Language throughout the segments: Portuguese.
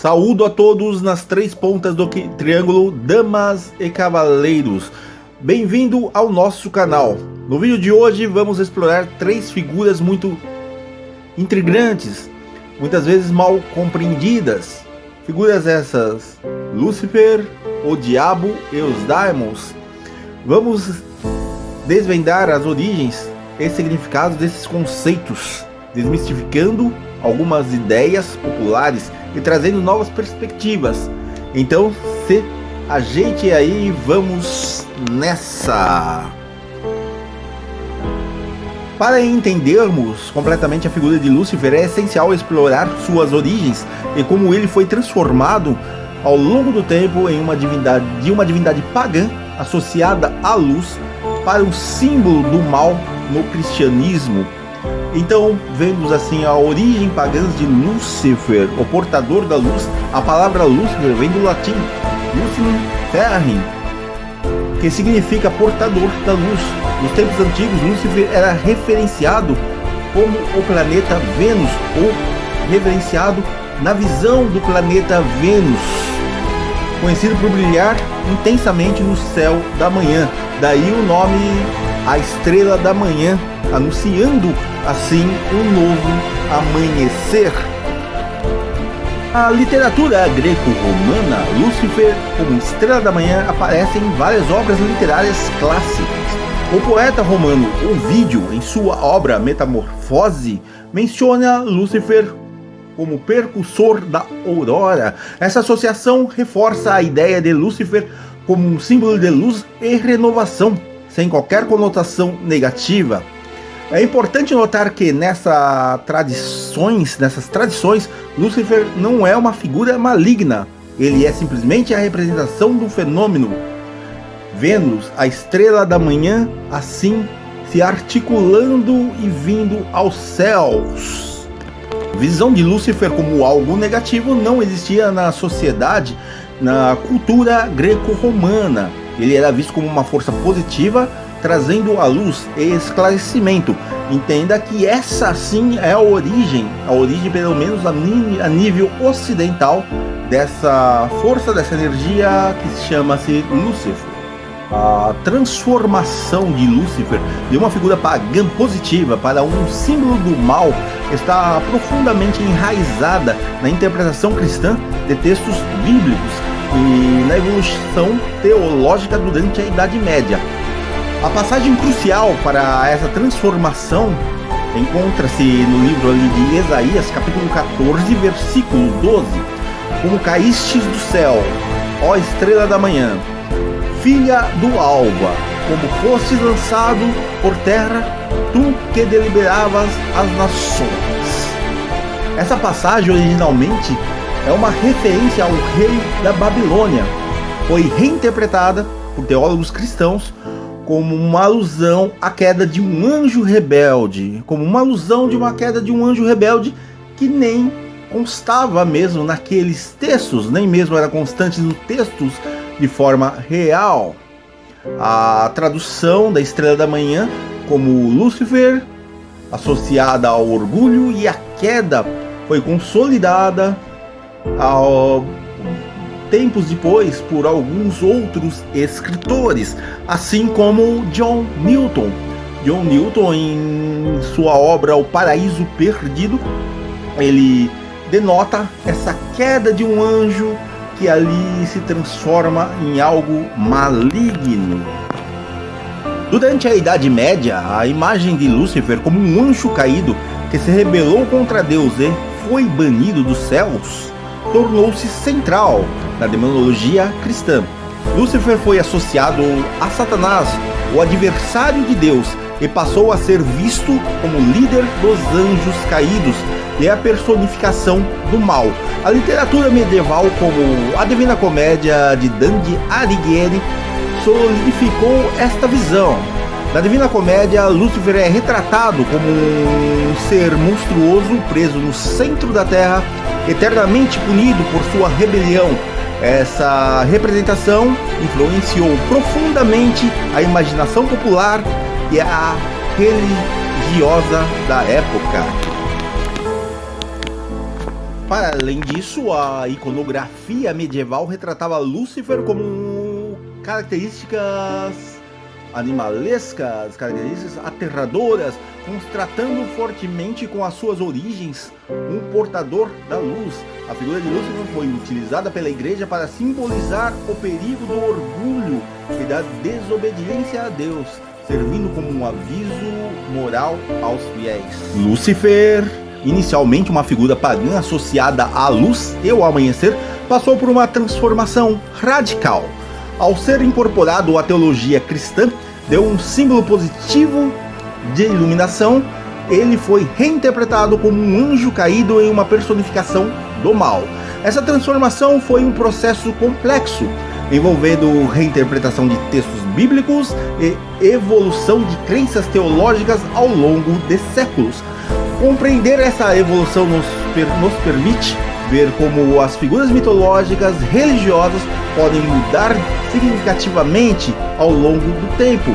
Saúdo a todos nas três pontas do triângulo, damas e cavaleiros. Bem-vindo ao nosso canal. No vídeo de hoje vamos explorar três figuras muito intrigantes, muitas vezes mal compreendidas. Figuras essas: Lúcifer, o Diabo e os Daimons. Vamos desvendar as origens e significados desses conceitos, desmistificando algumas ideias populares e trazendo novas perspectivas. Então se ajeite aí e vamos nessa! Para entendermos completamente a figura de Lúcifer, é essencial explorar suas origens e como ele foi transformado ao longo do tempo em uma divindade pagã associada à luz para um símbolo do mal no cristianismo. Então, vemos assim a origem pagã de Lúcifer, o portador da luz. A palavra Lúcifer vem do latim Lucem Terrae, que significa portador da luz. Nos tempos antigos, Lúcifer era referenciado como o planeta Vênus, ou reverenciado na visão do planeta Vênus, conhecido por brilhar intensamente no céu da manhã. Daí o nome, a estrela da manhã, anunciando assim um novo amanhecer. Na literatura greco-romana, Lúcifer, como estrela da manhã, aparece em várias obras literárias clássicas. O poeta romano Ovídio, em sua obra Metamorfose, menciona Lúcifer como precursor da aurora. Essa associação reforça a ideia de Lúcifer como um símbolo de luz e renovação, sem qualquer conotação negativa. É importante notar que nessas tradições, Lúcifer não é uma figura maligna. Ele é simplesmente a representação do fenômeno Vênus, a estrela da manhã, assim se articulando e vindo aos céus. A visão de Lúcifer como algo negativo não existia na sociedade, na cultura greco-romana. Ele era visto como uma força positiva, trazendo a luz e esclarecimento. Entenda que essa sim é a origem pelo menos a nível ocidental, dessa força, dessa energia que chama-se Lúcifer. A transformação de Lúcifer de uma figura pagã positiva para um símbolo do mal está profundamente enraizada na interpretação cristã de textos bíblicos e na evolução teológica durante a Idade Média. A passagem crucial para essa transformação encontra-se no livro ali de Isaías, capítulo 14, versículo 12. Como caístes do céu, ó estrela da manhã, filha do alva, como fostes lançado por terra, tu que deliberavas as nações. Essa passagem originalmente é uma referência ao rei da Babilônia. Foi reinterpretada por teólogos cristãos como uma alusão à queda de um anjo rebelde, que nem constava mesmo naqueles textos, nem mesmo era constante nos textos de forma real. A tradução da estrela da manhã como Lúcifer, associada ao orgulho, e a queda foi consolidada tempos depois por alguns outros escritores, assim como John Newton. John Newton, em sua obra O Paraíso Perdido, ele denota essa queda de um anjo que ali se transforma em algo maligno. Durante a Idade Média, a imagem de Lúcifer como um anjo caído que se rebelou contra Deus e foi banido dos céus tornou-se central na demonologia cristã. Lúcifer foi associado a Satanás, o adversário de Deus, e passou a ser visto como líder dos anjos caídos e a personificação do mal. A literatura medieval, como a Divina Comédia de Dante Alighieri, solidificou esta visão. Na Divina Comédia, Lúcifer é retratado como um ser monstruoso preso no centro da terra, eternamente punido por sua rebelião. Essa representação influenciou profundamente a imaginação popular e a religiosa da época. Para além disso, a iconografia medieval retratava Lúcifer como características animalescas, características aterradoras, contrastando fortemente com as suas origens, um portador da luz. A figura de Lúcifer foi utilizada pela igreja para simbolizar o perigo do orgulho e da desobediência a Deus, servindo como um aviso moral aos fiéis. Lúcifer, inicialmente uma figura pagã associada à luz e ao amanhecer, passou por uma transformação radical. Ao ser incorporado à teologia cristã, deu um símbolo positivo de iluminação. Ele foi reinterpretado como um anjo caído em uma personificação do mal. Essa transformação foi um processo complexo, envolvendo reinterpretação de textos bíblicos e evolução de crenças teológicas ao longo de séculos. Compreender essa evolução nos permite ver como as figuras mitológicas religiosas podem mudar significativamente ao longo do tempo,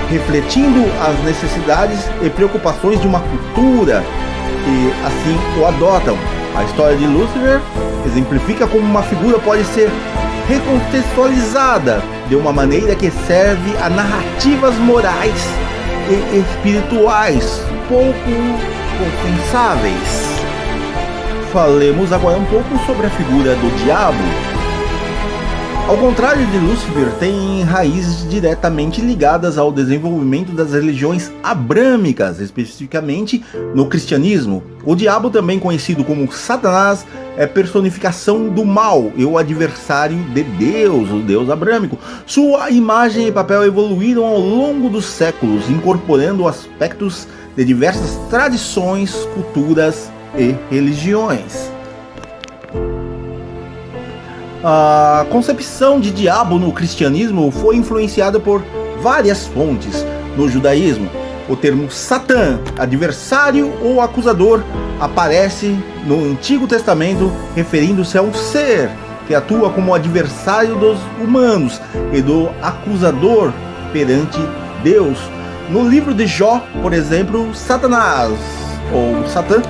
refletindo as necessidades e preocupações de uma cultura que assim o adotam. A história de Lúcifer exemplifica como uma figura pode ser recontextualizada de uma maneira que serve a narrativas morais e espirituais pouco compensáveis. Falemos agora um pouco sobre a figura do diabo. Ao contrário de Lúcifer, tem raízes diretamente ligadas ao desenvolvimento das religiões abrâmicas, especificamente no cristianismo. O diabo, também conhecido como Satanás, é personificação do mal e o adversário de Deus, o Deus abrâmico. Sua imagem e papel evoluíram ao longo dos séculos, incorporando aspectos de diversas tradições, culturas e religiões. A concepção de diabo no cristianismo foi influenciada por várias fontes. No judaísmo, o termo Satã, adversário ou acusador, aparece no Antigo Testamento, referindo-se a um ser que atua como adversário dos humanos e do acusador perante Deus. No livro de Jó, por exemplo, Satanás, ou Satã,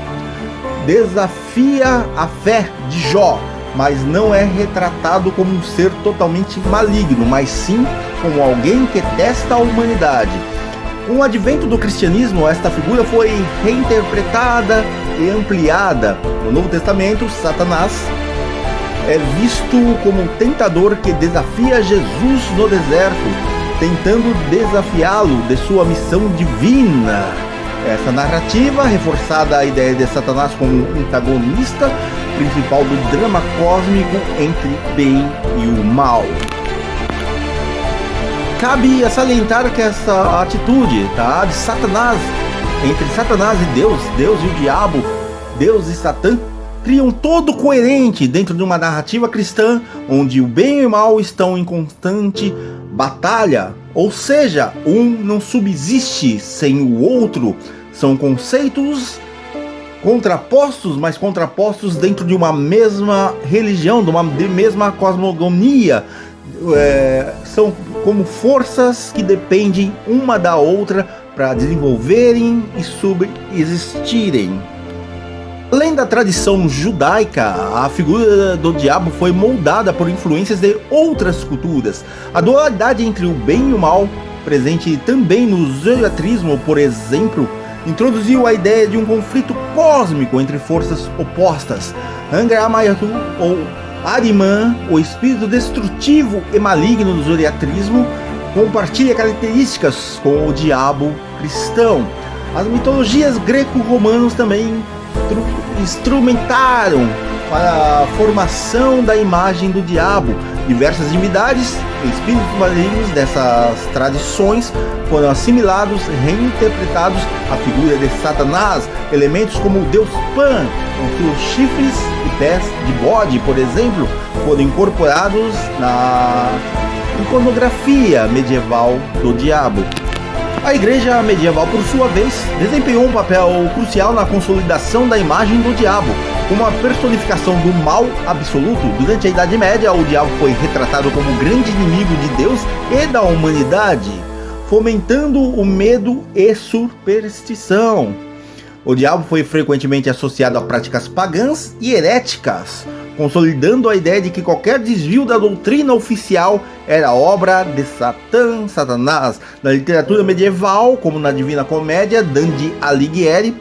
desafia a fé de Jó, mas não é retratado como um ser totalmente maligno, mas sim como alguém que testa a humanidade. Com o advento do cristianismo, esta figura foi reinterpretada e ampliada. No Novo Testamento, Satanás é visto como um tentador que desafia Jesus no deserto, tentando desafiá-lo de sua missão divina. Essa narrativa, reforçada a ideia de Satanás como antagonista principal do drama cósmico entre bem e o mal. Cabe salientar que essa atitude de Satanás, entre Satanás e Deus e o diabo, Deus e Satã, criam todo coerente dentro de uma narrativa cristã onde o bem e o mal estão em constante batalha, ou seja, um não subsiste sem o outro. São conceitos contrapostos, mas contrapostos dentro de uma mesma religião, de uma mesma cosmogonia. São como forças que dependem uma da outra para desenvolverem e subsistirem. Além da tradição judaica, a figura do diabo foi moldada por influências de outras culturas. A dualidade entre o bem e o mal, presente também no zoroastrismo, por exemplo, introduziu a ideia de um conflito cósmico entre forças opostas. Angra Mainyu, ou Ahriman, o espírito destrutivo e maligno do zoroastrismo, compartilha características com o diabo cristão. As mitologias greco-romanas também instrumentaram para a formação da imagem do diabo. Diversas divindades e espíritos malignos dessas tradições foram assimilados e reinterpretados à figura de Satanás. Elementos como o deus Pan, com seus chifres e pés de bode, por exemplo, foram incorporados na iconografia medieval do diabo. A igreja medieval, por sua vez, desempenhou um papel crucial na consolidação da imagem do diabo, como uma personificação do mal absoluto. Durante a Idade Média, o diabo foi retratado como o grande inimigo de Deus e da humanidade, fomentando o medo e superstição. O diabo foi frequentemente associado a práticas pagãs e heréticas, consolidando a ideia de que qualquer desvio da doutrina oficial era obra de Satã, Satanás. Na literatura medieval, como na Divina Comédia, Dante Alighieri,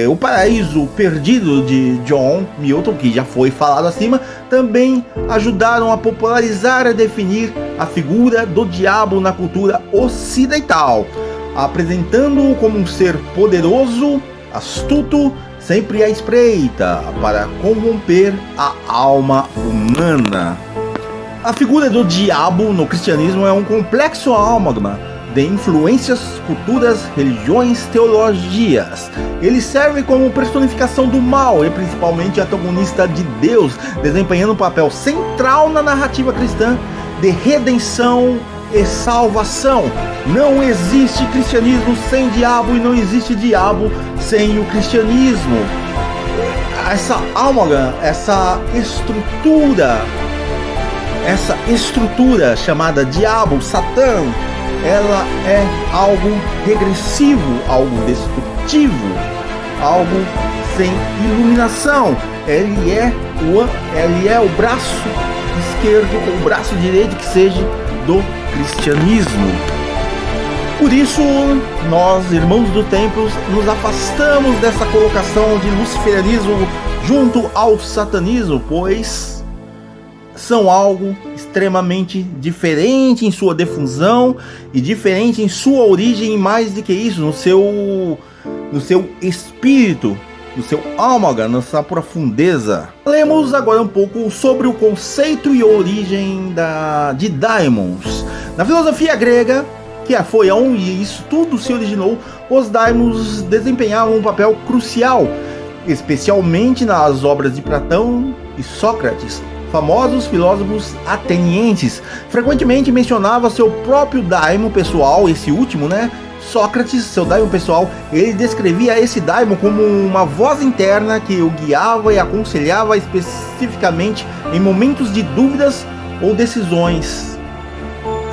O Paraíso Perdido de John Milton, que já foi falado acima, também ajudaram a popularizar e definir a figura do diabo na cultura ocidental, apresentando-o como um ser poderoso, astuto, sempre à espreita para corromper a alma humana. A figura do diabo no cristianismo é um complexo amálgama de influências, culturas, religiões, teologias. Ele serve como personificação do mal e principalmente antagonista de Deus, desempenhando um papel central na narrativa cristã de redenção e salvação. Não existe cristianismo sem diabo e não existe diabo sem o cristianismo. Essa amálgama, essa estrutura chamada diabo, Satã, ela é algo regressivo, algo destrutivo, algo sem iluminação. Ele é o braço esquerdo ou o braço direito que seja do cristianismo. Por isso, nós, irmãos do templo, nos afastamos dessa colocação de luciferianismo junto ao satanismo, pois são algo extremamente diferente em sua difusão e diferente em sua origem, e mais do que isso, no seu espírito, no seu amálgama, na sua profundeza. Lemos agora um pouco sobre o conceito e origem de daimons. Na filosofia grega, que foi onde isso tudo se originou, os daimons desempenhavam um papel crucial, especialmente nas obras de Platão e Sócrates. Famosos filósofos atenienses frequentemente mencionavam seu próprio daimon pessoal, esse último, Sócrates, seu daimon pessoal. Ele descrevia esse daimon como uma voz interna que o guiava e aconselhava especificamente em momentos de dúvidas ou decisões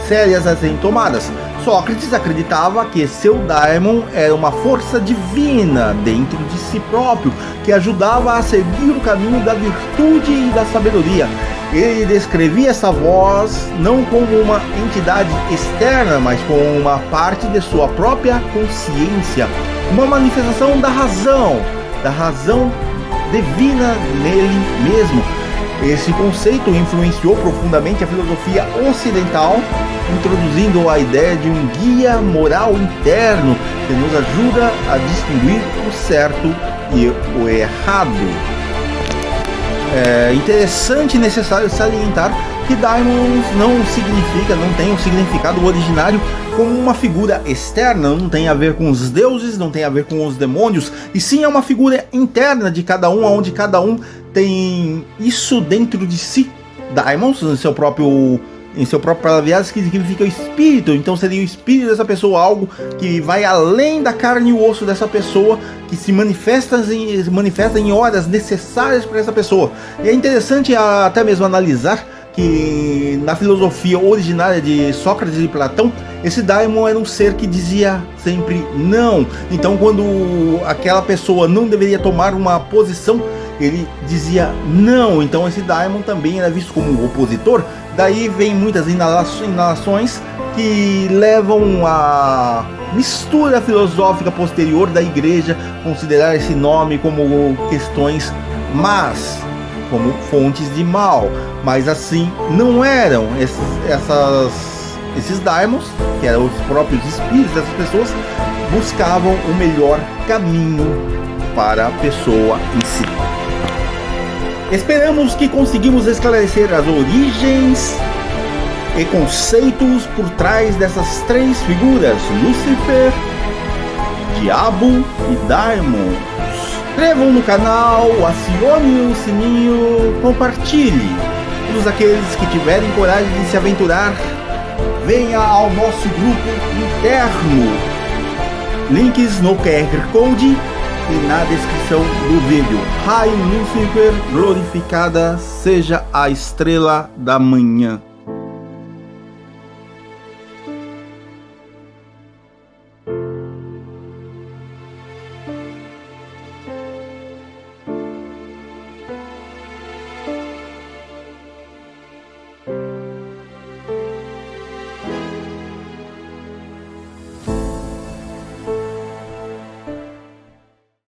sérias a serem tomadas. Sócrates acreditava que seu daimon era uma força divina dentro de si próprio, que ajudava a seguir o caminho da virtude e da sabedoria. Ele descrevia essa voz não como uma entidade externa, mas como uma parte de sua própria consciência, uma manifestação da razão divina nele mesmo. Esse conceito influenciou profundamente a filosofia ocidental, introduzindo a ideia de um guia moral interno que nos ajuda a distinguir o certo e o errado. É interessante e necessário salientar que daimons não tem um significado originário como uma figura externa, não tem a ver com os deuses, não tem a ver com os demônios, e sim é uma figura interna de cada um, onde cada um tem isso dentro de si. Daimons, em seu próprio palavreado, que significa espírito. Então seria o espírito dessa pessoa, algo que vai além da carne e o osso dessa pessoa, que se manifesta em horas necessárias para essa pessoa. E é interessante até mesmo analisar que na filosofia originária de Sócrates e Platão, esse daimon era um ser que dizia sempre não. Então quando aquela pessoa não deveria tomar uma posição, ele dizia não. Então esse daimon também era visto como um opositor. Daí vem muitas inalações que levam a mistura filosófica posterior da igreja considerar esse nome como questões más, como fontes de mal. Mas assim não eram. Esses daimons, que eram os próprios espíritos dessas pessoas, buscavam o melhor caminho para a pessoa em si. Esperamos que conseguimos esclarecer as origens e conceitos por trás dessas três figuras: Lúcifer, Diabo e Daimon. Inscrevam no canal, acione o sininho, compartilhe. Todos aqueles que tiverem coragem de se aventurar, venha ao nosso grupo interno. Links no QR Code e na descrição do vídeo. Raio Lúcifer, glorificada seja a estrela da manhã.